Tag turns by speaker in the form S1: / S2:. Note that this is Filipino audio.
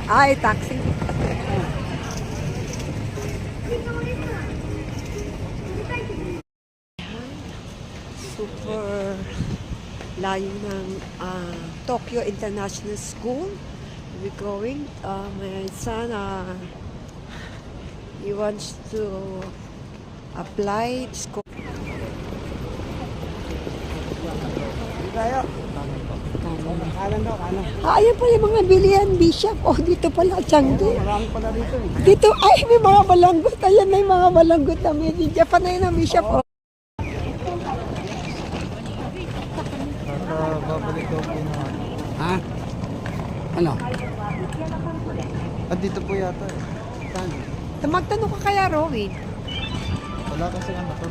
S1: Ay, taxi. Super layo ng Tokyo International School. We're going. My son, he wants to apply school.
S2: Tayo. Kanan daw, kanan.
S1: Ayan pala yung mga bilihan, Bishop. Oh, dito pala, Changi.
S2: Marami pala dito eh.
S1: Dito, ay, may mga balanggot. Ayan, may mga balanggot na may Japan na yun ang Bishop. Oh.
S2: Babalik daw po na. Ha? Ano? At dito po yata eh. Saan?
S1: Magtanong ka kaya, Rowie.
S2: Wala kasi ano to.